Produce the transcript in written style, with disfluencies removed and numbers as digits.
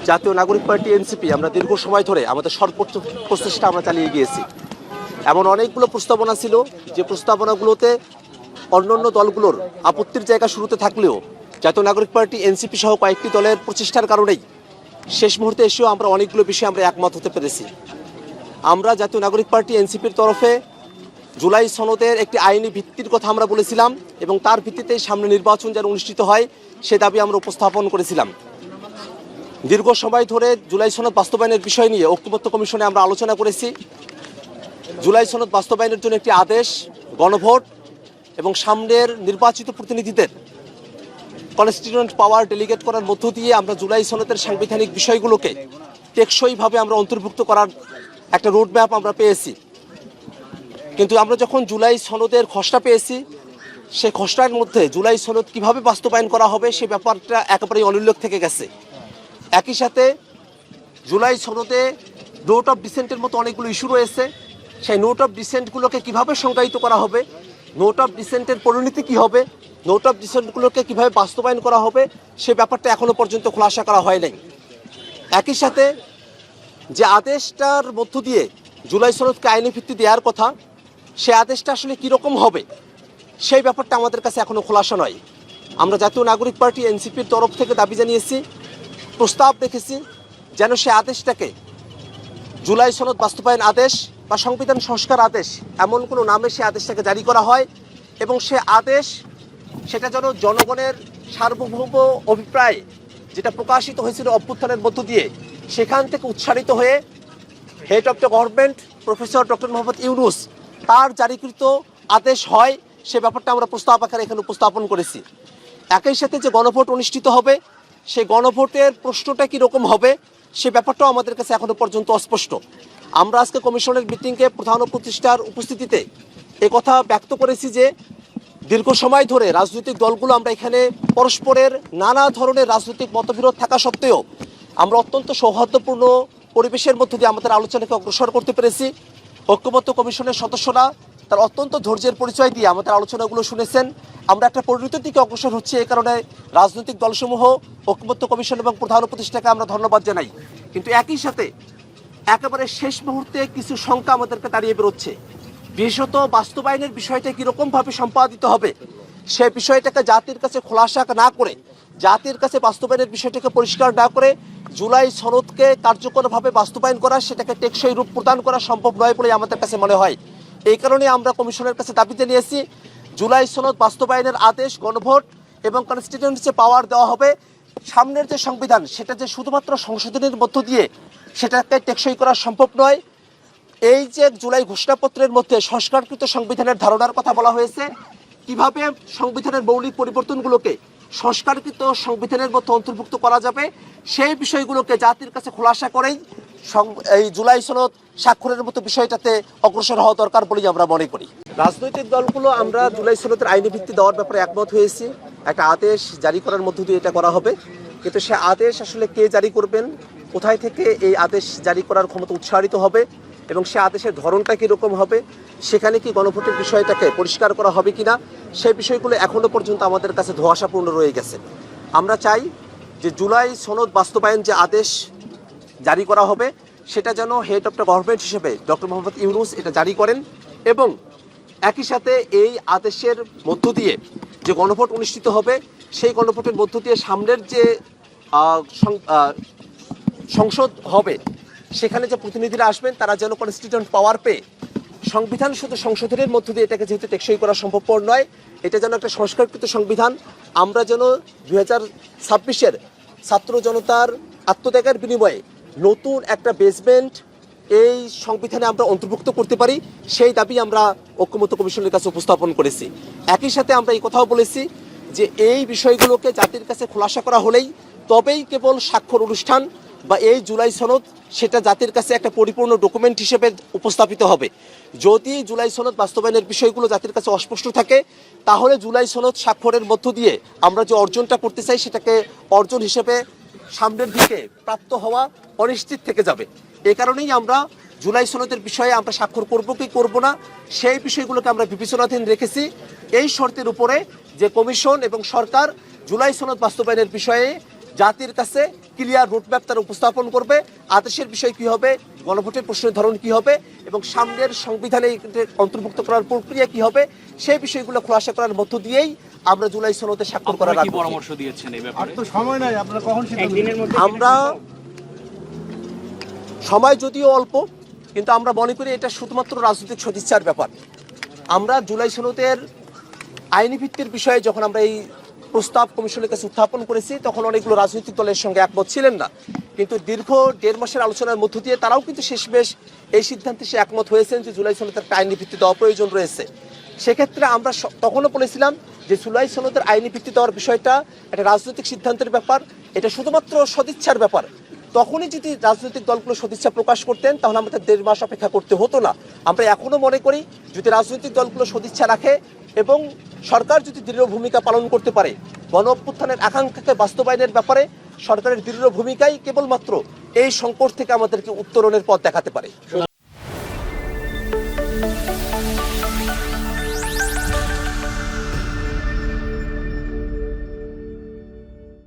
জাতীয় নাগরিক party NCP আমরা দীর্ঘ সময় ধরে আমাদের সর্বোচ্চ প্রচেষ্টা আমরা চালিয়ে গিয়েছি। এমন অনেকগুলো প্রস্তাবনা ছিল যে প্রস্তাবনাগুলোতে অন্যান্য দলগুলোর আপত্তির জায়গা শুরুতে থাকলেও জাতীয় নাগরিক পার্টি এনসিপি সহ কয়েকটি দলের প্রচেষ্টার কারণেই শেষ মুহূর্তে এসেও আমরা অনেকগুলো বিষয়ে আমরা একমত হতে পেরেছি। আমরা জাতীয় নাগরিক পার্টি এনসিপির তরফে জুলাই সনদের একটি আইনি ভিত্তির কথা আমরা বলেছিলাম এবং তার ভিত্তিতে সামনে নির্বাচন যেন অনুষ্ঠিত হয় সে দাবি আমরা উপস্থাপন করেছিলাম। দীর্ঘ সময় ধরে জুলাই সনদ বাস্তবায়নের বিষয় নিয়ে ঐক্যমত্য কমিশনে আমরা আলোচনা করেছি। জুলাই সনদ বাস্তবায়নের জন্য একটি আদেশ, গণভোট এবং সামনের নির্বাচিত প্রতিনিধিদের কনস্টিটিউয়েন্ট পাওয়ার ডেলিগেট করার মধ্য দিয়ে আমরা জুলাই সনদের সাংবিধানিক বিষয়গুলোকে টেকসইভাবে আমরা অন্তর্ভুক্ত করার একটা রোডম্যাপ আমরা পেয়েছি। কিন্তু আমরা যখন জুলাই সনদের খসড়া পেয়েছি সেই খসড়ার মধ্যে জুলাই সনদ কিভাবে বাস্তবায়ন করা হবে সে ব্যাপারটা একেবারেই অনুল্লেখ থেকে গেছে। একই সাথে জুলাই সনদে নোট অফ ডিসেন্টের মতো অনেকগুলো ইস্যু রয়েছে। সেই নোট অফ ডিসেন্টগুলোকে কিভাবে সংজ্ঞায়িত করা হবে, নোট অফ ডিসেন্টের পরিণতি কী হবে, নোট অফ ডিসেন্টগুলোকে কীভাবে বাস্তবায়ন করা হবে সে ব্যাপারটা এখনও পর্যন্ত খোলাসা করা হয় নাই। একই সাথে যে আদেশটার মধ্য দিয়ে জুলাই সনদকে আইনি ভিত্তি দেওয়ার কথা সে আদেশটা আসলে কীরকম হবে সেই ব্যাপারটা আমাদের কাছে এখনও খোলাসা নয়। আমরা জাতীয় নাগরিক পার্টি এনসিপির তরফ থেকে দাবি জানিয়েছি, প্রস্তাব রেখেছি যেন সে আদেশটাকে জুলাই সনদ বাস্তবায়ন আদেশ বা সংবিধান সংস্কার আদেশ এমন কোনো নামে সে আদেশটাকে জারি করা হয় এবং সে আদেশ সেটা যেন জনগণের সার্বভৌম অভিপ্রায় যেটা প্রকাশিত হয়েছিল অভ্যুত্থানের মধ্য দিয়ে সেখান থেকে উৎসারিত হয়ে head of the government professor doctor Mohammad Yunus তার জারিকৃত আদেশ হয় সে ব্যাপারটা আমরা প্রস্তাব আকারে এখানে উপস্থাপন করেছি। একই সাথে যে গণভোট অনুষ্ঠিত হবে সেই গণভোটের প্রশ্নটা কীরকম হবে সে ব্যাপারটাও আমাদের কাছে এখনও পর্যন্ত অস্পষ্ট। আমরা আজকে কমিশনের মিটিংয়ে প্রধান উপদেষ্টার উপস্থিতিতে কথা ব্যক্ত করেছি যে দীর্ঘ সময় ধরে রাজনৈতিক দলগুলো আমরা এখানে পরস্পরের নানা ধরনের রাজনৈতিক মতবিরোধ থাকা সত্ত্বেও আমরা অত্যন্ত সৌহার্দ্যপূর্ণ পরিবেশের মধ্য দিয়ে আমাদের আলোচনাকে অগ্রসর করতে পেরেছি। ঐক্যমত্য কমিশনের সদস্যরা তার অত্যন্ত ধৈর্যের পরিচয় দিয়ে আমাদের আলোচনাগুলো শুনেছেন। আমরা একটা পরিণতির দিকে অগ্রসর হচ্ছে, এই কারণে রাজনৈতিক দলসমূহ, ঐক্যমত্য কমিশন এবং প্রধান উপদেষ্টাকে আমরা ধন্যবাদ জানাই। কিন্তু একই সাথে একেবারে শেষ মুহূর্তে কিছু শঙ্কা আমাদেরকে দাঁড়িয়ে বেরোচ্ছে। বিশেষত বাস্তবায়নের বিষয়টা কীরকমভাবে সম্পাদিত হবে সে বিষয়টাকে জাতির কাছে খোলাসা না করে, জাতির কাছে বাস্তবায়নের বিষয়টাকে পরিষ্কার না করে জুলাই সনদকে কার্যকরভাবে বাস্তবায়ন করা, সেটাকে টেকসই রূপ প্রদান করা সম্ভব নয় বলে আমাদের কাছে মনে হয়। এই কারণে আমরা কমিশনের কাছে দাবি জানিয়েছি জুলাই সনদ বাস্তবায়নের আদেশ, গণভোট এবং কনস্টিটিউয়েন্সি পাওয়ার দেওয়া হবে। সামনের যে সংবিধান সেটা যে শুধুমাত্র সংশোধনের মধ্য দিয়ে সেটাকে টেকসই করা সম্ভব নয়। এই যে জুলাই ঘোষণাপত্রের মধ্যে সংস্কারকৃত সংবিধানের ধারণার কথা বলা হয়েছে, কিভাবে সংবিধানের মৌলিক পরিবর্তনগুলোকে সংস্কারকৃত সংবিধানের মধ্যে অন্তর্ভুক্ত করা যাবে সেই বিষয়গুলোকে জাতির কাছে খোলাসা করেই এই জুলাই সনদ স্বাক্ষরের মতো বিষয়টাতে অগ্রসর হওয়া দরকার বলেই আমরা মনে করি। রাজনৈতিক দলগুলো আমরা জুলাই সনদের আইনি ভিত্তি দেওয়ার ব্যাপারে একমত হয়েছি। একটা আদেশ জারি করার মধ্য দিয়ে এটা করা হবে, কিন্তু সে আদেশ আসলে কে জারি করবেন, কোথায় থেকে এই আদেশ জারি করার ক্ষমতা উৎসাহিত হবে এবং সে আদেশের ধরনটা কীরকম হবে, সেখানে কি গণভোটের বিষয়টাকে পরিষ্কার করা হবে কিনা সেই বিষয়গুলো এখনও পর্যন্ত আমাদের কাছে ধোঁয়াশাপূর্ণ রয়ে গেছে। আমরা চাই যে জুলাই সনদ বাস্তবায়ন যে আদেশ জারি করা হবে সেটা যেন হেড অফ দ্য গভর্নমেন্ট হিসেবে ডক্টর মোহাম্মদ ইউনূস এটা জারি করেন এবং একই সাথে এই আদেশের মধ্য দিয়ে যে গণভোট অনুষ্ঠিত হবে সেই গণভোটের মধ্য দিয়ে সামনের যে সংসদ হবে সেখানে যে প্রতিনিধিরা আসবেন তারা যেন কনস্টিটিউয়েন্ট পাওয়ার পেয়ে সংবিধান শুধু সংশোধনের মধ্য দিয়ে এটাকে যেহেতু টেকসই করা সম্ভবপর নয়, এটা যেন একটা সংস্কারকৃত সংবিধান, আমরা যেন 2026-এর ছাত্র জনতার আত্মত্যাগের বিনিময়ে নতুন একটা বেসমেন্ট এই সংবিধানে আমরা অন্তর্ভুক্ত করতে পারি সেই দাবি আমরা ঐক্যমত্য কমিশনের কাছে উপস্থাপন করেছি। একই সাথে আমরা এই কথাও বলেছি যে এই বিষয়গুলোকে জাতির কাছে খোলাসা করা হলেই তবেই কেবল স্বাক্ষর অনুষ্ঠান বা এই জুলাই সনদ সেটা জাতির কাছে একটা পরিপূর্ণ ডকুমেন্ট হিসেবে উপস্থাপিত হবে। যদি জুলাই সনদ বাস্তবায়নের বিষয়গুলো জাতির কাছে অস্পষ্ট থাকে তাহলে জুলাই সনদ স্বাক্ষরের মধ্য দিয়ে আমরা যে অর্জনটা করতে চাই সেটাকে অর্জন হিসেবে সামনের দিকে প্রাপ্ত হওয়া অনিশ্চিত থেকে যাবে। এ কারণেই আমরা জুলাই সনদের বিষয়ে আমরা স্বাক্ষর করব কি করব না সেই বিষয়গুলোকে আমরা বিবেচনাধীন রেখেছি এই শর্তের উপরে যে কমিশন এবং সরকার জুলাই সনদ বাস্তবায়নের বিষয়ে জাতির কাছে ক্লিয়ার রোডম্যাপ তারা উপস্থাপন করবে। আদেশের বিষয় কি হবে, গণভোটের প্রশ্নের ধরন কি হবে এবং সামনের সংবিধানে অন্তর্ভুক্ত করার প্রক্রিয়া কি হবে, সেই বিষয়গুলো খোলাসা করার মধ্য দিয়েই আমরা জুলাই সনদে স্বাক্ষর করার পরামর্শ দিয়েছেন এই ব্যাপারে। তো সময় নাই, আপনারা কখন আমরা সময় যদিও অল্প, কিন্তু আমরা মনে করি এটা শুধুমাত্র রাজনৈতিক সদিচ্ছার ব্যাপার। আমরা জুলাই সনদের আইনি ভিত্তির বিষয়ে যখন আমরা এই প্রস্তাব কমিশনের কাছে উত্থাপন করেছি তখন অনেকগুলো রাজনৈতিক দলের সঙ্গে একমত ছিলেন না, কিন্তু দীর্ঘ 1.5 মাসের আলোচনার মধ্য দিয়ে তারাও কিন্তু শেষমেশ এই সিদ্ধান্তে সে একমত হয়েছেন যে জুলাই সনদের একটা আইনি ভিত্তি দেওয়া প্রয়োজন রয়েছে। সেক্ষেত্রে আমরা তখনও বলেছিলাম যে জুলাই সনদের আইনি ভিত্তি দেওয়ার বিষয়টা একটা রাজনৈতিক সিদ্ধান্তের ব্যাপার, এটা শুধুমাত্র সদিচ্ছার ব্যাপার। তখনই যদি রাজনৈতিক দলগুলো সদিচ্ছা প্রকাশ করতেন তাহলে আমাদের 1.5 মাস অপেক্ষা করতে হতো না। আমরা এখনো মনে করি যদি রাজনৈতিক দলগুলো সদিচ্ছা রাখে এবং সরকার যদি দৃঢ় ভূমিকা পালন করতে পারে, গণ অভ্যুত্থানের আকাঙ্ক্ষাকে বাস্তবায়নের ব্যাপারে সরকারের দৃঢ় ভূমিকাই কেবলমাত্র এই সংকট থেকে আমাদেরকে উত্তরণের পথ দেখাতে পারে।